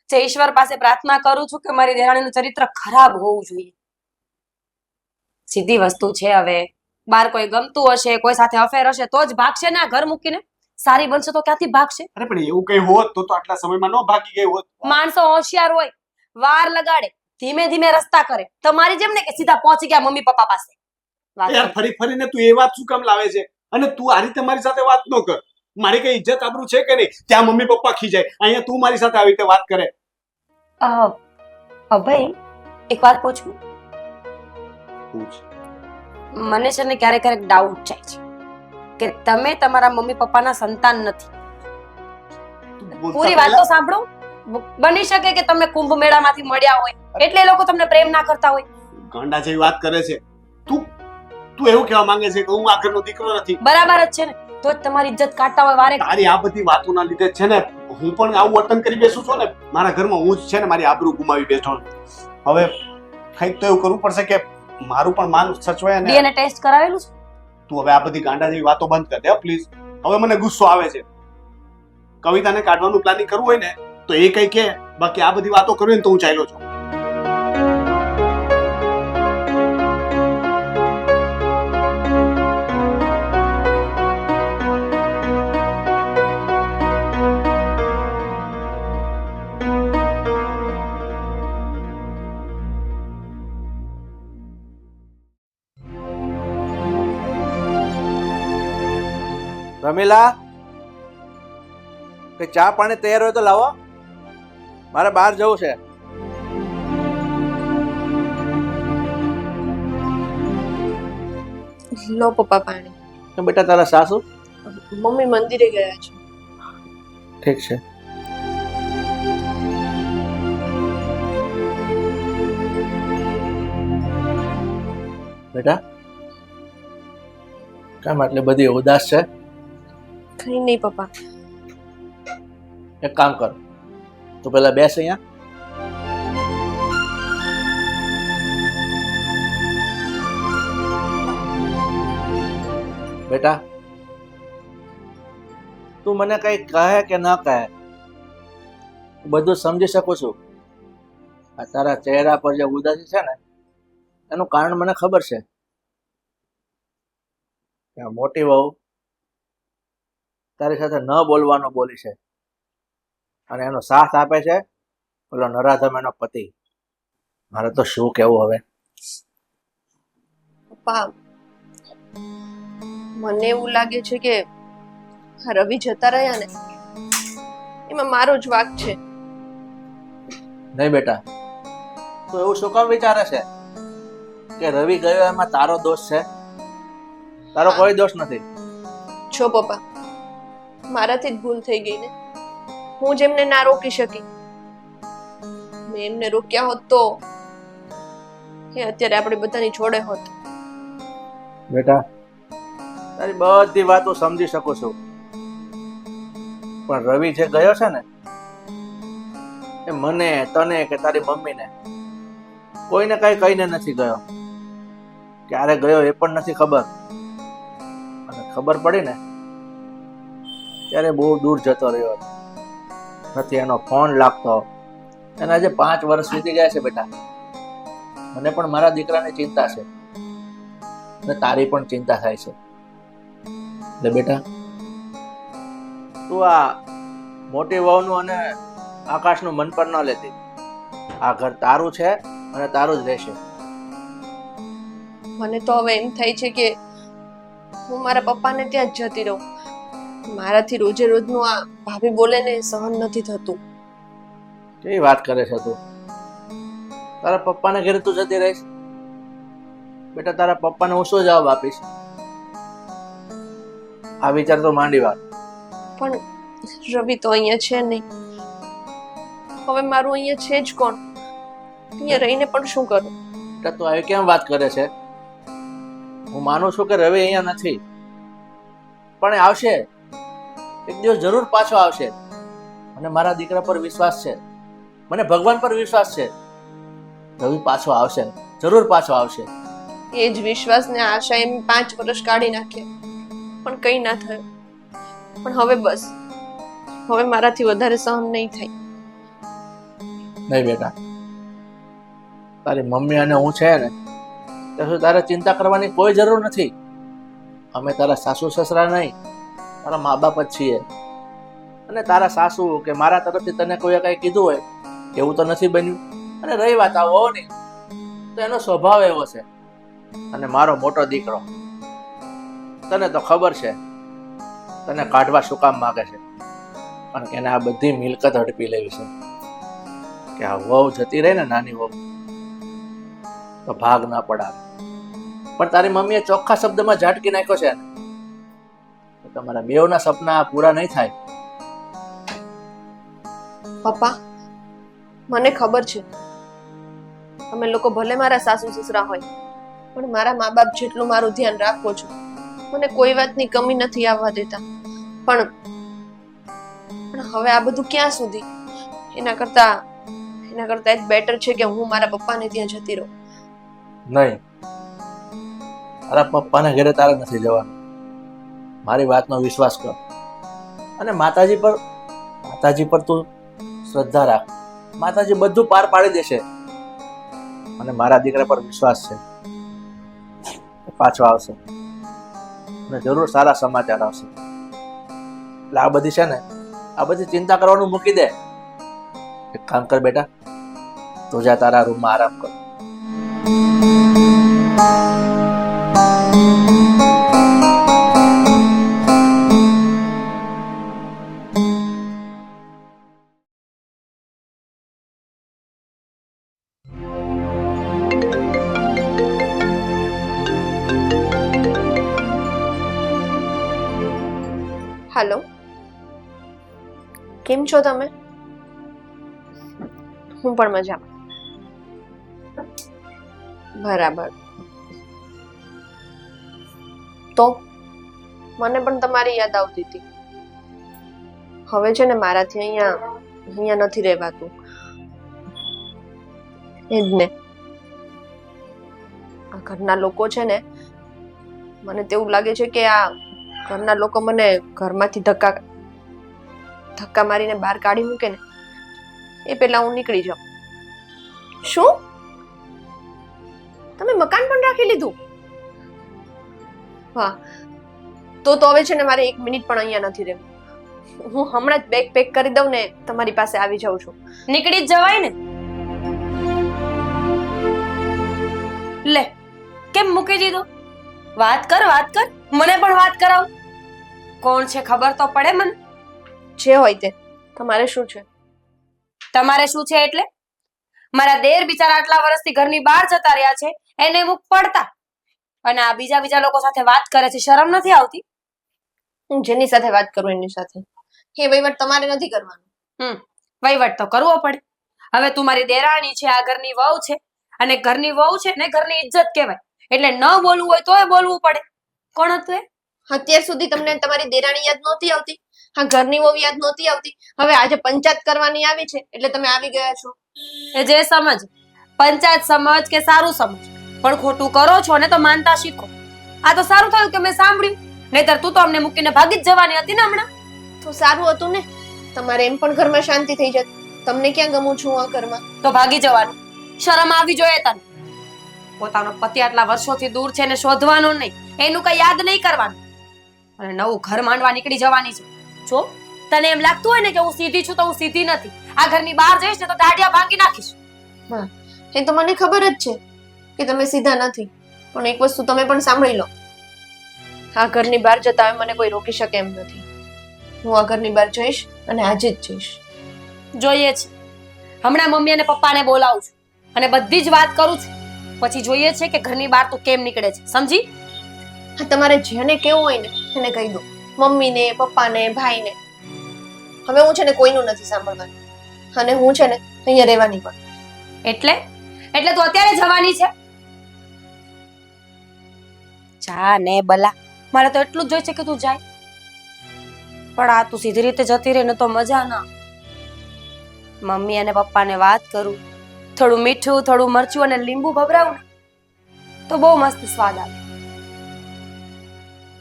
જે ઈશ્વર પાસે પ્રાર્થના કરું છું કે મારી દેરાણીનું ચરિત્ર ખરાબ હોવું જોઈએ. સીધી વસ્તુ છે. હવે બાર કોઈ ગમતું હશે, કોઈ સાથે અફેર હશે તો જ ભાગશે ને આ ઘર મૂકીને. સારી બનશે તો ક્યાંથી ભાગશે? અરે પણ એવું કઈ હોત તો આટલા સમયમાં ન ભાગી ગઈ હોત. માણસો હોશિયાર હોય, વાર લગાડે, ધીમે ધીમે રસ્તા કરે. તમારી જેમ ને કે સીધા પહોંચી ગયા મમ્મી પપ્પા પાસે. વાત યાર કરો. ફરી ફરીને તું એ વાત શું કામ લાવે છે? અને તું આ રીતે મારી સાથે વાત ન કર. મારી કઈ ઇજ્જત આબરૂ છે કે નહીં? ત્યાં મમ્મી પપ્પા ખીજાય, અહીંયા તું મારી સાથે આવી રીતે વાત કરે. ભાઈ એક વાત પૂછું? મને છે ને ક્યારેક ક્યારેક ડાઉટ જાય છે કે તમે તમારા મમ્મી પપ્પાના સંતાન નથી. પૂરી વાત તો સાંભળો. બની શકે કે તમે કુંભ મેળામાંથી મળ્યા હોય એટલે એ લોકો તમને પ્રેમ ના કરતા હોય. ગાંડા જેવી વાત કરે છે તું. તું એવું કહેવા માંગે છે કે હું આ ઘરનો દીકરો નથી? બરાબર જ છે ને. તો જ તમારી ઇજ્જત કાઢતા હોય વારે. તારી આ બધી વાતોના લીધે છે ને હું પણ આવું વર્તન કરી બેસું છું ને. મારા ઘરમાં હું જ છે ને મારી આબરૂ ગુમાવી બેઠો. હવે કંઈક તો એવું કરવું પડશે કે મારું પણ માન સચવાય. અને ડીએનએ ટેસ્ટ કરાવેલું છે? તું હવે આ બધી ગાંડા જેવી વાતો બંધ કર દે પ્લીઝ. હવે મને ગુસ્સો આવે છે. કવિતાને કાઢવાનું પ્લાનિંગ કરવું હોય ને તો એ કઈ કે, બાકી આ બધી વાતો કરવી ને તો હું ચાલ્યો છું. રમીલા, કે ચા પાણી તૈયાર હોય તો લાવો, મારે બહાર જવું છે. લો પપ્પા પાણી. તો બેટા તારા સાસુ? મમ્મી મંદિરે ગયા છે. ઠીક છે. બેટા કેમ આટલી બધી ઉદાસ છે? કઈ નહીં પપ્પા. એક કામ કર, તું પેલા બેસ અહીંયા. બેટા તું મને કઈ કહે કે ન કહે, હું બધું સમજી શકું છું. આ તારા ચહેરા પર જે ઉદાસી છે ને એનું કારણ મને ખબર છે. કે મોટી વહુ તારી સાથે ન બોલવાનો બોલી છે અને એનો સાથ આપે છે પેલો નરાધમ એનો પતિ. મારે તો શું કહેવું હવે. પપ્પા મને એવું લાગે છે કે આ રવિ જતા રહ્યા ને એમાં મારો જ વાંક છે. નહીં બેટા, તું એવું શું કામ વિચારે છે કે રવિ ગયો એમાં તારો દોષ છે? તારો કોઈ દોષ નથી. છો પપ્પા, મારાથી જ ભૂલ થઈ ગઈ ને. હું જ એમને ના રોકી શકી. મેં એમને રોક્યા હોત તો એ અત્યારે આપણે બધાની જોડે હોત. બેટા તારી બધી વાતો સમજી શકું છું, પણ રવિ જે ગયો છે ને એ મને, તને કે તારી મમ્મીને કોઈને કઈ કહીને નથી ગયો. ક્યારે ગયો એ પણ નથી ખબર, અને ખબર પડી ને ત્યારે બહુ દૂર જતો રહ્યો. નથી એનો ફોન લાગતો. એને આજે 5 વર્ષ વીતી ગયા છે બેટા. મને પણ મારા દીકરાની ચિંતા છે અને તારી પણ ચિંતા થાય છે. એટલે બેટા તું આ મોટી વહુનું અને આકાશનું મન પર ન લેતી. આ ઘર તારું છે અને તારું જ રહેશે. મને તો હવે એમ થાય છે કે હું મારા પપ્પાને ત્યાં જ જતી રહું. મારાથી રોજે રોજનું આ ભાભી બોલે ને એ સહન નથી થતું. કેવી વાત કરે છે તું? તારા પપ્પાને ઘરે તું જતી રહીશ? બેટા, તારા પપ્પાને હું શું જવાબ આપીશ? આ વિચાર તો માંડી વાત. પણ રવિ તો અહીંયા છે નહીં. હવે મારું અહીંયા છે જ કોણ? અહીંયા રહીને પણ શું કરું? બેટા, તું આવી કેમ વાત કરે છે? હું માનું છું કે રવિ અહીંયા નથી, પણ એ આવશે. એક દિવસ જરૂર પાછો આવશે. મને મારા દીકરા પર વિશ્વાસ છે, મને ભગવાન પર વિશ્વાસ છે. રવિ પાછો આવશે, જરૂર પાછો આવશે. એ જ વિશ્વાસ ને આશા એમ 5 વર્ષ કાઢી નાખ્યા, પણ કઈ ના થયું. પણ હવે બસ, હવે મારાથી વધારે સહન નહીં થાય. નહીં બેટા, તારી મમ્મી અને હું છે ને, ત્યાં સુધી તારે ચિંતા કરવાની કોઈ જરૂર નથી. અમે તારા સાસુ સસરા નહીં, તારા મા બાપ જ છીએ. અને તારા સાસુ કે મારા તરફથી તને કોઈ કઈ કીધું હોય એવું તો નથી બન્યું. અને રહી વાત આવો નહીં, તો એનો સ્વભાવ એવો છે. અને મારો મોટો દીકરો, તને તો ખબર છે તને કાઢવા શું કામ માંગે છે? કારણ કે એને આ બધી મિલકત હડપી લેવી છે. કે આ વહુ જતી રહી ને, નાની વહુ, તો ભાગ ના પડાવે. પણ તારી મમ્મીએ ચોખ્ખા શબ્દમાં ઝાટકી નાખ્યો છે તો તમારા બેવના સપના પૂરા નહીં થાય. પપ્પા, મને ખબર છે તમે લોકો ભલે મારા સાસુ સસરા હોય, પણ મારા મા બાપ જેટલું મારું ધ્યાન રાખો છો. મને કોઈ વાતની કમી નથી આવવા દેતા. પણ હવે આ બધું ક્યાં સુધી? એના કરતા જ બેટર છે કે હું મારા પપ્પાને ત્યાં જતી રહું. નહીં, તારા પપ્પાના ઘરે તારે નથી જવાનું. મારી વાતનો વિશ્વાસ કર. અને માતાજી પર તું શ્રદ્ધા રાખ. માતાજી બધું પાર પાડી દેશે. અને મારા દીકરા પર વિશ્વાસ છે, પાછો આવશે અને જરૂર સારા સમાચાર આવશે. એટલે આ બધી છે ને, આ બધી ચિંતા કરવાનું મૂકી દે. એક કામ કર બેટા, તું જા તારા રૂમમાં આરામ કર. હાલો, કેમ છો તમે? હું પણ મજામાં. બરાબર. તો મને પણ તમારી યાદ આવતી હતી. હવે છે ને મારાથી અહીંયા નથી રહેવાતું. એ જ ને, આ ઘરના લોકો છે ને, મને તેવું લાગે છે કે આ ઘરના લોકો મને ઘરમાંથી ધક્કા મારીને બહાર કાઢી મૂકે ને એ પહેલા હું નીકળી જાઉં. શું? તમે મકાન પણ રાખી લીધું? વાહ, તો હવે છે ને મારે 1 મિનિટ પણ અહીંયા નથી રહેવું. હું હમણાં જ બેગ પેક કરી દઉં ને તમારી પાસે આવી જાઉં છું. નીકળી જ જવાય ને. લે, કેમ મૂકી દીધો? વાત કર, મને પણ વાત કરાવ. કોણ છે ખબર તો પડે મને. જે હોય તે. તમારે શું છે? તમારે શું છે એટલે? મારા દેર બિચારા આટલા વર્ષથી ઘરની બહાર જતા રહ્યા છે, એને મુખ પડતા, અને આ બીજા લોકો સાથે વાત કરે છે. શરમ નથી આવતી? હું જેની સાથે વાત કરું એની સાથે. એ વહીવટ તમારે નથી કરવાનો. વહીવટ તો કરવો પડે. હવે તું મારી દેરાણી છે, આ ઘરની વહુ છે, અને ઘરની વહુ છે ને ઘરની ઇજ્જત કહેવાય. એટલે ન બોલવું હોય તોય બોલવું પડે. કોણ હતું એ? અત્યાર સુધી તમને તમારી દેરાણી યાદ નહોતી આવતી? હા, ઘરની વહુ યાદ નહોતી આવતી? હવે આજે પંચાયત કરવાની આવી છે એટલે તમે આવી ગયા છો. એ જે સમજ, પંચાયત સમજ કે સારું સમજ, પણ ખોટું કરો છો ને તો માનતા શીખો. આ તો સારું થયું કે મેં સાંભળ્યું, નહીતર તું તો અમને મૂકીને ભાગી જ જવાની હતી ને હમણાં. તો સારું હતું ને, તમારે એમ પણ ઘરમાં શાંતિ થઈ જત. તમને ક્યાં ગમું છું આ ઘરમાં? તો ભાગી જવાનું. શરમ આવી જોઈએ તને. પોતાનો પતિ આટલા વર્ષોથી દૂર છે ને શોધવાનો નહીં, એનું કઈ યાદ નહીં કરવાનું, અને નવું ઘર માંડવા નીકળી જવાની છે. જો તને એમ લાગતું હોય ને કે હું સીધી છું, તો હું સીધી નથી. આ ઘરની બહાર જઈશ ને તો દાઢિયા ભાંગી નાખીશ. હા, એ તો મને ખબર જ છે કે તમે સીધા નથી, પણ એક વસ્તુ તમે પણ સાંભળી લો. આ ઘરની બહાર જતા હોય મને કોઈ રોકી શકે એમ નથી. હું આ ઘરની બહાર જઈશ અને આજે જ જઈશ. જોઈએ છે. હમણાં મમ્મી અને પપ્પાને બોલાવું છું અને બધી જ વાત કરું છું. પછી જોઈએ છે કે ઘરની બહાર તું કેમ નીકળે છે, સમજી? હા, તમારે જેને કેવું હોય ને એને કહી દો. મમ્મીને, પપ્પાને, ભાઈને. હવે હું છે ને કોઈનું નથી સાંભળવાનું. અને હું છે ને અહીંયા રહેવાની પણ. એટલે એટલે તું અત્યારે જવાની છે? જા ને બલા, મારે તો એટલું જ જોઈ છે કે તું જાય. પણ આ તું સીધી રીતે જતી રહે ને તો મજા ના. મમ્મી અને પપ્પાને વાત કરું, થોડું મીઠું, થોડું મરચું અને લીંબુ ભભરાવું ને તો બહુ મસ્ત સ્વાદ આવે.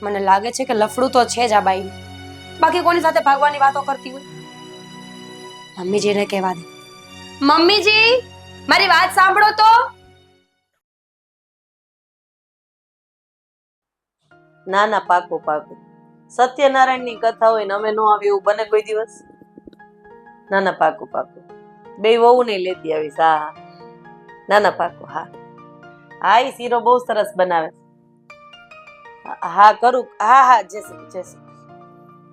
મને લાગે છે કે લફડું તો છે જ આ બાઈ. બાકી કોની સાથે ભાગવાની વાતો કરતી હોય? મમ્મીજીને કહેવા દે. મમ્મીજી, મારી વાત સાંભળો તો. ના ના, પાકું પાકું. સત્યનારાયણની કથા હોય ને અમે નો આવી એવું બને કોઈ દિવસ? ના ના, પાકું પાકું. બે વહુ નહીં લેતી આવીશ. હા હા, ના ના, પાકું. હા હા, ઈ શીરો બહુ સરસ બનાવે. હા કરું. હા હા, જય શ્રી જય શ્રી.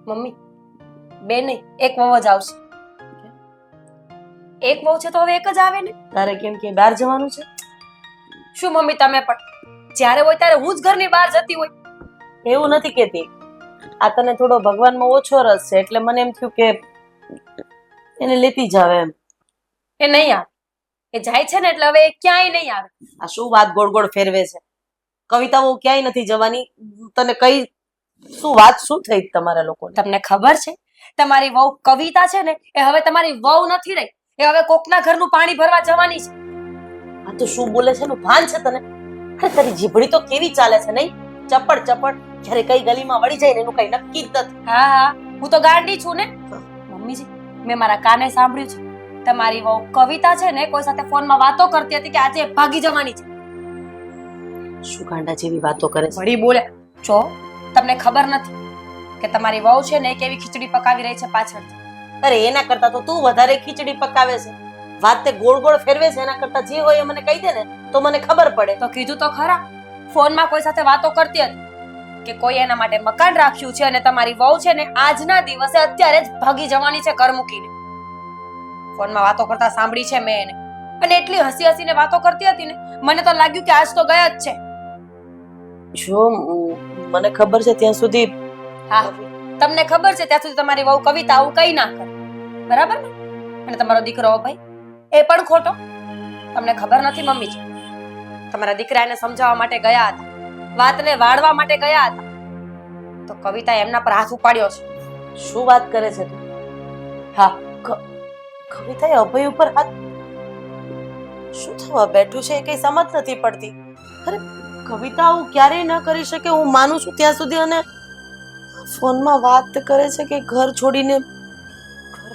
મમ્મી, બે નહીં, એક વહુ જ આવશે. એક વહુ છે તો હવે એક જ આવે ને. તારે કેમ કે બહાર જવાનું છે? શું મમ્મી, તમે પણ જ્યારે હોય ત્યારે હું જ ઘરની બહાર જતી હોય. એવું નથી કેતી. આ તને થોડો ભગવાનમાં ઓછો રસ છે એટલે મને એમ થયું કે એને લેતી જાવ એમ. એ નહીં આવે. એ જાય છે ને એટલે હવે એ ક્યાંય નહીં આવે. આ શું વાત ગોળ ગોળ ફેરવે છે? કવિતાઓ ક્યાંય નથી જવાની. તને કઈ શું વાત શું થઈ તમારા લોકોને? તમને ખબર છે તમારી વહુ કવિતા છે ને એ હવે તમારી વહુ નથી રહી. એ હવે કોકના ઘરનું પાણી ભરવા જવાની છે. આ તો શું બોલે છે એનું ભાન છે તને? અરે તારી જીભડી તો કેવી ચાલે છે નહીં? ચપડ ચપડ. જ્યારે કઈ ગલીમાં વળી જાય ને એનું કઈ નક્કી જ નથી. હા હા, હું તો ગાંડી છું ને. મમ્મીજી, મેં મારા કાને સાંભળ્યું છે તમારી વહુ કવિતા છે ને કોઈ સાથે ફોનમાં વાતો કરતી હતી કે આજે ભાગી જવાની છે. શું ગાંડા જેવી વાતો કરે છે? વળી બોલે જો તમને ખબર નથી કે તમારી વહુ છે ને કેવી ખીચડી પકાવી રહી છે પાછળથી. અરે એના કરતા તો તું વધારે ખીચડી પકાવે છે. વાત તે ગોળ ગોળ ફેરવે છે. એના કરતા જે હોય એ મને કહી દે ને તો મને ખબર પડે. તો કીધું તો ખરા, ફોનમાં કોઈ સાથે વાતો કરતી હતી કે કોઈ એના માટે મકાન રાખ્યું છે અને તમારી વહુ છે ને આજના દિવસે અત્યારે જ ભાગી જવાની છે ઘર મૂકીને. ફોનમાં વાતો કરતા સાંભળી છે મેં એને. અને એટલી હસી હસીને વાતો કરતી હતી ને મને તો લાગ્યું કે આજ તો ગયા જ છે. જો મને ખબર છે ત્યાં સુધી. હા, તમને ખબર છે ત્યાં સુધી તમારી વહુ કવિતા આવું કઈ ના કરે, બરાબર ને? અને તમારો દીકરો ભાઈ એ પણ ખોટો. તમને ખબર નથી મમ્મીજી, તમારા દીકરાને સમજાવવા માટે ગયા હતા, વાતને વાળવા માટે ગયા હતા, તો કવિતા એમના પર હાથ ઉપાડ્યો છે. શું વાત કરે છે તું? હા, કવિતાએ અભય ઉપર હાથ. શું થવા બેઠું છે એ કઈ સમજ નથી પડતી. અરે કવિતા આવું ક્યારેય ન કરી શકે. હું માનું છું ત્યાં સુધી. અને ફોનમાં વાત કરે છે કે ઘર છોડીને.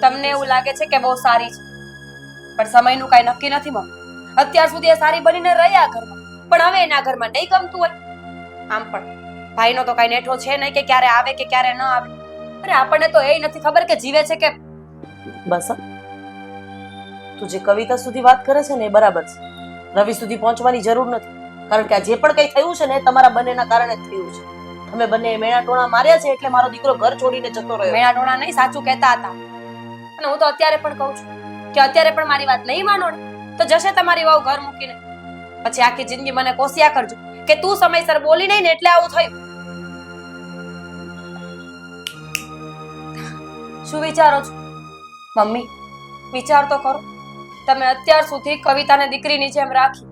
તમને એવું લાગે છે કે બહુ સારી છે, પણ સમયનું કઈ નક્કી નથી મમ્મી. અત્યાર સુધી એ સારી બનીને રહી આ ઘરમાં, પણ હવે એના ઘરમાં નહીં ગમતું હોય. આમ પણ ભાઈનો તો કઈ નેઠો છે નહીં કે ક્યારે આવે કે ક્યારે ન આવે. અરે આપણને તો એ નથી ખબર કે જીવે છે કે. બસ હા. તું જે કવિતા સુધી વાત કરે છે ને એ બરાબર છે. રવિ સુધી પહોંચવાની જરૂર નથી. કારણ કે આ જે પણ કઈ થયું છે ને એ તમારા બંનેના કારણે જ થયું છે. તમે બંને મેણા ટોણા માર્યા છે એટલે મારો દીકરો ઘર છોડીને જતો રહ્યો. મેણા ટોણા નહીં, સાચું કહેતા હતા. અને હું તો અત્યારે પણ કહું છું કે અત્યારે પણ મારી વાત નહીં માનો ને તો જશે તમારી વહુ ઘર મૂકીને. પછી આખી જિંદગી મને કોસિયા કરજો કે તું સમયસર બોલી નહીં ને એટલે આવું થયું. શું વિચારો છો મમ્મી? વિચાર તો કરો. તમે અત્યાર સુધી કવિતાને દીકરીની જેમ રાખી.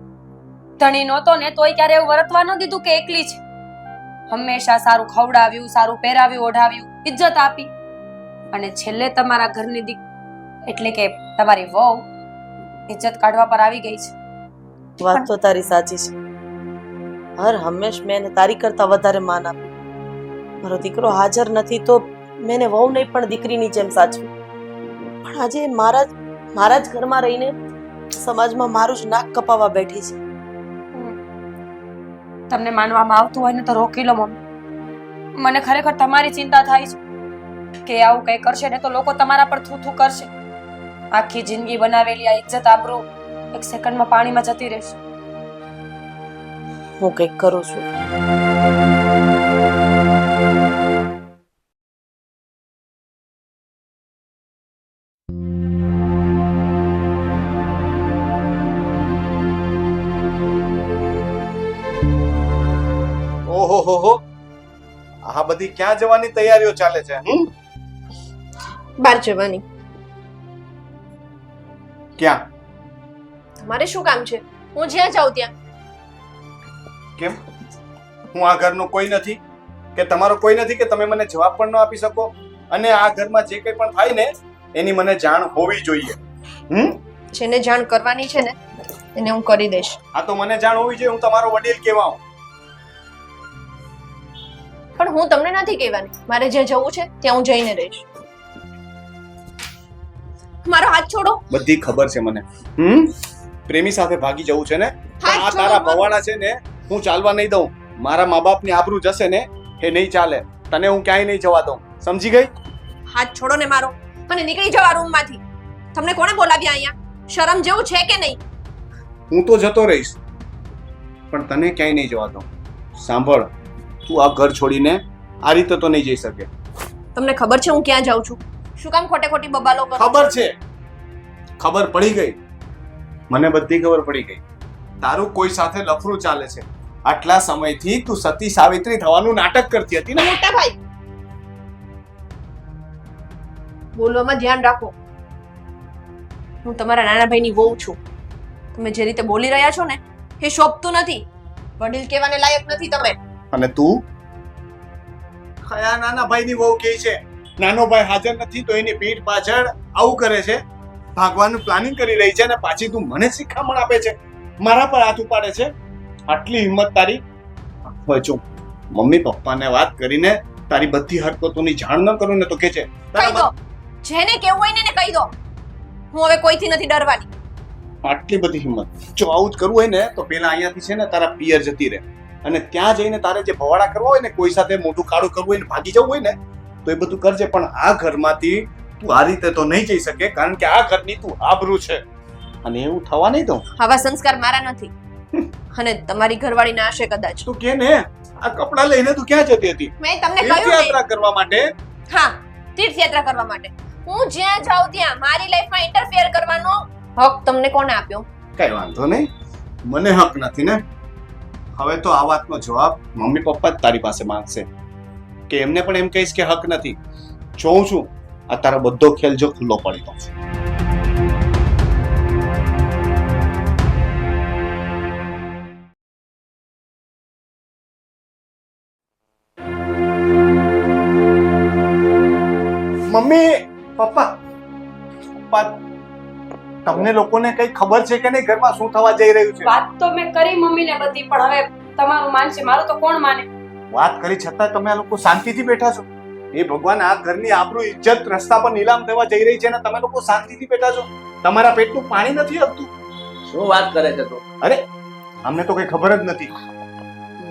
ધણી નહોતો ને તોય ક્યારે એવું વર્તવા ન દીધું કે એકલી છે. હંમેશા સારું ખવડાવ્યું, સારું પહેરાવ્યું, ઓઢાવ્યું, ઇજ્જત આપી. અને છેલ્લે તમારા ઘરની એટલે કે તમારી વહુ ઇજ્જત કાઢવા પર આવી ગઈ છે. વાત તો તારી સાચી છે. હર હંમેશ મેં એને તારી કરતા વધારે માન આપ્યું. મારો દીકરો હાજર નથી તો મેં એને વહુ નહીં પણ દીકરીની જેમ સાચવી. પણ આજે મારા જ ઘરમાં રહીને સમાજમાં મારું જ નાક કપાવા બેઠી છે. તમને માનવામાં આવતું હોય ને તો રોકી લો મમ્મી. મને ખરેખર તમારી ચિંતા થાય છે કે આવું કઈ કરશે ને તો લોકો તમારા પર થૂ થૂ કરશે. આખી જિંદગી બનાવેલી આ ઇજ્જત આબરૂ એક સેકન્ડમાં પાણીમાં જતી રહેશે. હું કંઈક કરું છું. ઓહો આ બધી ક્યાં જવાની તૈયારીઓ ચાલે છે બહાર જવાની. ક્યાં? તમારે શું કામ છે? હું જ્યાં જાઉં ત્યાં. કેમ હું આ ઘરનો કોઈ નથી કે તમારો કોઈ નથી કે તમે મને જવાબ પણ ન આપી શકો? અને આ ઘરમાં જે કંઈ પણ થાય ને એની મને જાણ હોવી જોઈએ. જેને જાણ કરવાની છે ને એને હું કરી દઈશ. આ તો મને જાણ હોવી જોઈએ. હું તમારો વડીલ કહેવાઉં. પણ હું તમને નથી કહેવાની. મારે જ્યાં જવું છે ત્યાં હું જઈને રહીશ. મારો હાથ છોડો. બધી ખબર છે મને. પ્રેમી સાથે ભાગી જવું છે ને? હાથ આ છોડો તારા મારો. ભવાડા છે ને હું ચાલવા નહીં દઉં. મારા મા બાપની આબરૂ જશે ને એ નહીં ચાલે. તને હું ક્યાંય નહીં જવા દઉં. સમજી ગઈ? હાથ છોડો ને મારો અને નીકળી જાઓ આ રૂમમાંથી. તમને કોણે બોલાવ્યા અહીંયા? શરમ જેવું છે કે નહીં? હું તો જતો રહીશ પણ તને ક્યાંય નહીં જવા દઉં. સાંભળ, તું આ ઘર છોડીને આ રીતે તો નહીં જઈ શકે. તમને ખબર છે હું ક્યાં જાઉં છું? શું કામ ખોટે ખોટી બબાલો કરો? ખબર છે, ખબર પડી ગઈ. મને બધી ખબર પડી ગઈ. તારું કોઈ સાથે લફરું ચાલે છે. આટલા સમયથી તું સતી સાવિત્રી થવાનું નાટક કરતી હતી ને? મોટા ભાઈ, બોલવામાં ધ્યાન રાખો. હું તમારા નાના ભાઈની વહુ છું. તમે જે રીતે બોલી રહ્યા છો ને એ શોભતું નથી. વડીલ કહેવાને લાયક નથી તમે. અને તું કયા નાના ભાઈની વહુ કહે છે? નાનો ભાઈ હાજર નથી તો એની પીઠ પાછળ આવું કરે છે, ભાગવાનું પ્લાનિંગ કરી રહી છે અને પાછી તું મને શિખામણ આપે છે, મારા પર હાથ ઉપાડે છે. આટલી હિંમત તારી? હવે જો મમ્મી પપ્પાને વાત કરીને તારી બધી હરકતોની જાણ ન કરું ને તો કે છે કહી દો. જેને કેવું હોય ને એને કહી દો. હું હવે કોઈથી નથી ડરવાની. આટલી બધી હિંમત. જો આવું જ કરવું હોય ને તો પેલા અહીંયાથી છે ને તારા પિયર જતી રહે અને ત્યાં જઈને તારે જે ભવાડા કરવા હોય ને, કોઈ સાથે મોટું કાળું કરવું હોય ને ભાગી જવું હોય ને તો એ બધું કરજે. પણ આ ઘરમાંથી તું આ રીતે તો નહીં જઈ શકે કારણ કે આ ઘરની તું આબરૂ છે અને એવું થવા નહીં દઉં. આવા સંસ્કાર મારા નથી અને તમારી ઘરવાળી ના હશે કદાચ. તું કે ને આ કપડાં લઈને તું ક્યાં જતી હતી? મેં તમને કહ્યું ને. તીર્થયાત્રા કરવા માટે. હા, તીર્થયાત્રા કરવા માટે. હું જ્યાં જાઉં ત્યાં મારી લાઈફમાં ઇન્ટરફિયર કરવાનો હક તમને કોણે આપ્યો? કઈ વાંધો નહીં, મને હક નથી ને. હવે તો આ વાતનો જવાબ મમ્મી પપ્પા જ તારી પાસે માંગશે કે એમને પણ એમ કહીશ કે હક નથી. જોઉં છું આ તારો બધો ખેલ જો ખુલ્લો પડી તો. મમ્મી પપ્પા પપ્પા, તમને લોકોને કઈ ખબર છે કે નહીં ઘરમાં શું થવા જઈ રહ્યું છે? વાત તો મેં કરી મમ્મીને બધી, પણ હવે તમારું માનશે, મારું તો કોણ માને? વાત કરી છતાં તમે આ લોકો શાંતિથી બેઠા છો? એ ભગવાન, આ ઘરની આબરૂ ઇજ્જત રસ્તા પર નીલામ થવા જઈ રહી છે ને તમે લોકો શાંતિથી બેઠા છો? તમારા પેટનું પાણી નથી આવતું? શું વાત કરે છે તું? અરે અમને તો કઈ ખબર જ નથી.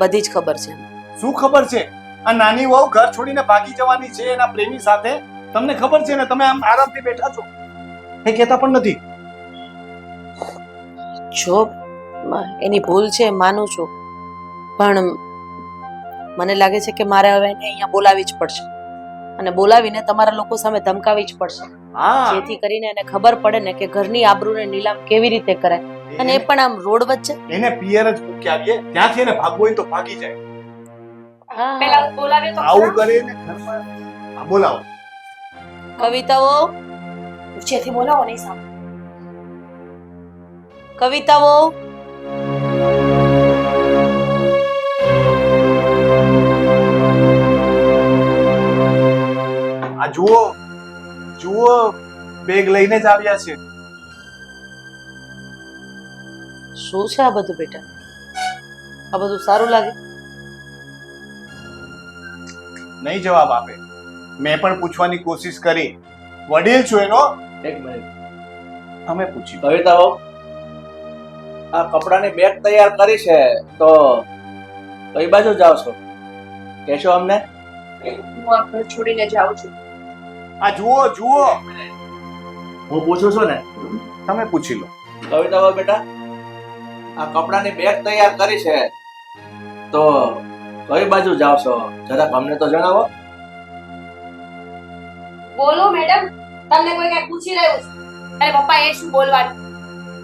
બધી જ ખબર છે. શું ખબર છે? આ નાની વહુ ઘર છોડીને ભાગી જવાની છે એના પ્રેમી સાથે. તમને ખબર છે ને તમે આમ આરામથી બેઠા છો, એ કહેતા પણ નથી. જો એની ભૂલ છે માનું છું, પણ મને લાગે છે કે મારે હવે એને અહીંયા બોલાવી જ પડશે અને બોલાવીને તમારા લોકો સામે ધમકાવી જ પડશે, હા, જેથી કરીને એને ખબર પડે ને કે ઘરની આબરૂને નીલામ કેવી રીતે કરાય. અને એ પણ આમ રોડ વચ્ચે. એને પિયર જ મૂકી આવીએ, ત્યાંથી એને ભાગવું હોય તો ભાગી જાય. પેલા બોલાવે તો આવું કરીને ઘરમાં આ બોલાવો. કવિતાઓ, ઊંચેથી બોલાવો નહીં સામે. કવિતાઓ, આ જુઓ જુઓ, બેગ લઈને જ આવ્યા છે. શું છે આ બધું બેટા? આ બધું સારું લાગે? નહીં જવાબ આપે. મેં પણ પૂછવાની કોશિશ કરી, વડીલ છું એનો. એક મિનિટ, તમે પૂછી. કવિતા બહુ, આ કપડાની બેગ તૈયાર કરી છે તો કઈ બાજુ જાવ છો? કહેશો અમને? હું આ ઘર છોડીને જાઉં છું. આ જુઓ જુઓ, હું પૂછું છું ને. તમે પૂછી લો. કવિતા બહુ બેટા, આ કપડાની બેગ તૈયાર કરી છે તો કઈ બાજુ જાવ છો? જરાક અમને તો જણાવો. બોલો મેડમ, તમને કોઈ કઈ પૂછી રહ્યું છે? અરે પપ્પા, એ શું બોલવાનું?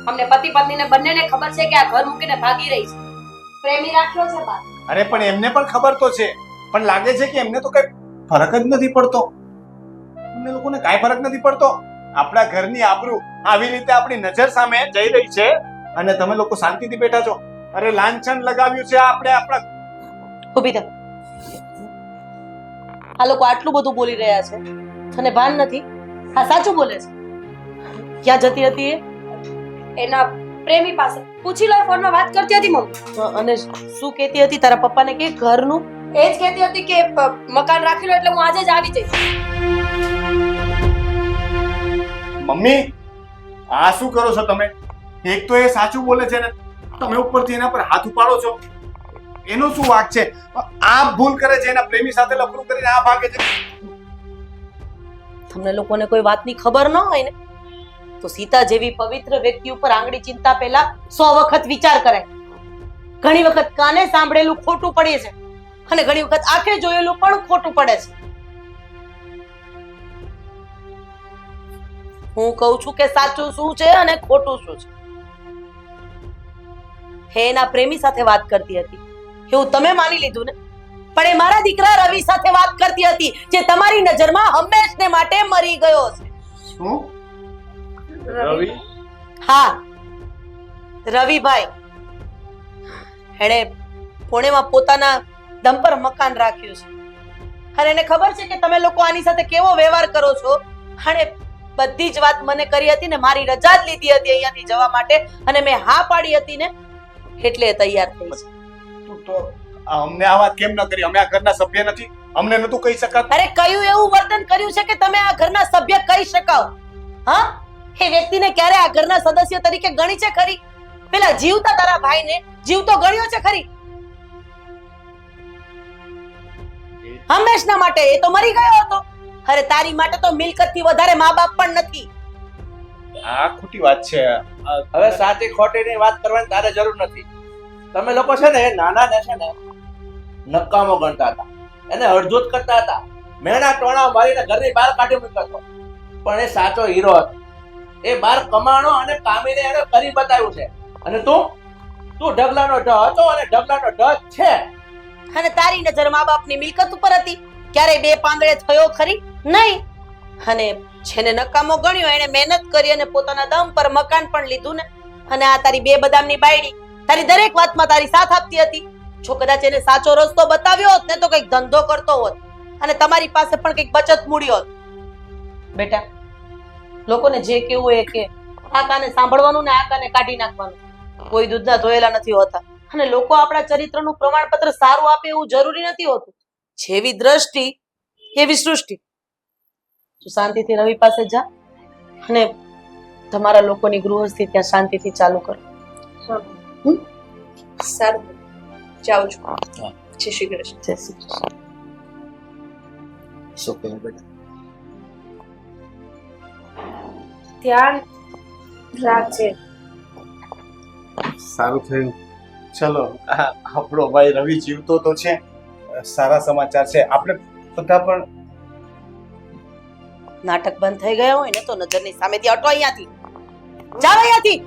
અમને પતિ પત્નીને બંનેને ખબર છે કે આ ઘર મૂકીને ભાગી રહી છે. પ્રેમી રાખ્યો છે બા. અરે પણ એમને પણ ખબર તો છે, પણ લાગે છે કે એમને તો કઈ ફરક જ નથી પડતો. અમને લોકોને કાંઈ ફરક નથી પડતો. આપણા ઘરની આબરૂ આવી રીતે આપણી નજર સામે જઈ રહી છે અને તમે લોકો શાંતિથી બેઠા છો. અરે લાંછન લગાવ્યું છે આપણે આપણા. ઊભી થા. આ લોકો આટલું બધું બોલી રહ્યા છે, તને ભાન નથી? હા, સાચું બોલે છે. ક્યાં જતી હતી એ? એના પ્રેમી પાસે પૂછી લો, ફોનમાં વાત કરતી હતી મમ્મી. અને શું કહેતી હતી તારા પપ્પાને કે ઘરનું? એ જ કહેતી હતી કે મકાન રાખી લો એટલે હું આજે જ આવી જઈશ. મમ્મી, આ શું કરો છો તમે? એક તો એ સાચું બોલે છે ને તમે ઉપરથી એના પર હાથ ઉપાડો છો. એનો શું વાંક છે? આ ભૂલ કરે છે, એના પ્રેમી સાથે લફડું કરીને આ ભાગે છે. તમને લોકોને કોઈ વાતની ખબર ન હોય ને તો સીતા જેવી પવિત્ર વ્યક્તિ ઉપર આંગળી ચિંતા પહેલા 100 વખત વિચાર કરાય. ઘણી વખત કાને સાંભળેલું ખોટું પડે છે અને ઘણી વખત આંખે જોયેલું પણ ખોટું પડે છે. હું કહું છું કે સાચું શું છે અને ખોટું શું છે. હે એના પ્રેમી સાથે વાત કરતી હતી એવું તમે માની લીધું ને, પણ એ મારા દીકરા રવિ સાથે વાત કરતી હતી જે તમારી નજરમાં હંમેશને માટે મરી ગયો છે. શું? રવિ? હા, રવિભાઈ. એણે પુણેમાં પોતાના દમ પર મકાન રાખ્યું છે અને એને ખબર છે કે તમે લોકો આની સાથે કેવો વ્યવહાર કરો છો. અને બધી જ વાત મને કરી હતી ને, મારી રજા જ લીધી હતી અહીંયાથી જવા માટે અને મેં હા પાડી હતી ને એટલે એ તૈયાર થઈ છે. તું તો અમને આ વાત કેમ ન કરી? અમે આ ઘરના સભ્ય નથી? અમને નતું કહી શકાતું? અરે કયું એવું વર્તન કર્યું છે કે તમે આ ઘરના સભ્ય કહી શકાવ? હા, એ વ્યક્તિને ક્યારે આ ઘરના સદસ્ય તરીકે ગણી છે ખરી? પેલા જીવતા તારા ભાઈને જીવતો ગણ્યો છે ખરી? હંમેશના માટે એ તો મરી ગયો હતો. અરે તારી માટે તો મિલકતથી વધારે મા-બાપ પણ નથી. આ ખોટી વાત છે. હવે સાચી ખોટીની વાત કરવાની તારે જરૂર નથી. તમે લોકો છે ને એ નાનાને છે ને નકામો ગણતા હતા, એને અડધૂત કરતા હતા, મેણા ટોણા મારીને ઘરની બહાર કાઢી મૂક્યો હતો. પણ એ સાચો હીરો હતો. એ બહાર કમાણો અને કામીને એને કરી બતાવ્યું છે. અને તું ઢગલાનો ઢ હતો અને ઢગલાનો ઢ છે. અને તારી નજર મા-બાપની મિલકત ઉપર હતી. ક્યારે બે પાંદડે થયો ખરી? નહીં. અને જેને નકામો ગણ્યો એને મહેનત કરી અને પોતાના દમ પર મકાન પણ લીધું ને. અને આ તારી બે બદામની બાયડી તારી દરેક વાતમાં તારી સાથ આપતી હતી. જો કદાચ એને સાચો રસ્તો બતાવ્યો હોત ને તો કંઈક ધંધો કરતો હોત અને તમારી પાસે પણ કંઈક બચત મૂડી હોત. બેટા, લોકોને જે કેવું એ કે. આ કાને સાંભળવાનું ને આ કાને કાઢી નાખવાનું. કોઈ દૂધના ધોયેલા નથી હોતા અને લોકો આપણા ચરિત્રનું પ્રમાણપત્ર સારું આપે એવું જરૂરી નથી હોતું. જેવી દ્રષ્ટિ એવી સૃષ્ટિ. તું શાંતિથી રવિ પાસે જા અને તમારા લોકોની ગૃહસ્થી ત્યાં શાંતિથી ચાલુ કરો. સારું, જાઉં છું. જય શ્રી કૃષ્ણ. જય શ્રી કૃષ્ણ. શું કહે બેટા? ધ્યાન રાખજે. સારું થયું. ચલો, આપણો ભાઈ રવિ જીવતો તો છે. સારા સમાચાર છે. આપણે બધા પણ નાટક બંધ થઈ ગયા હોય ને તો નજરની સામેથી હટો અહીંયાથી. જાવ અહીંયાથી.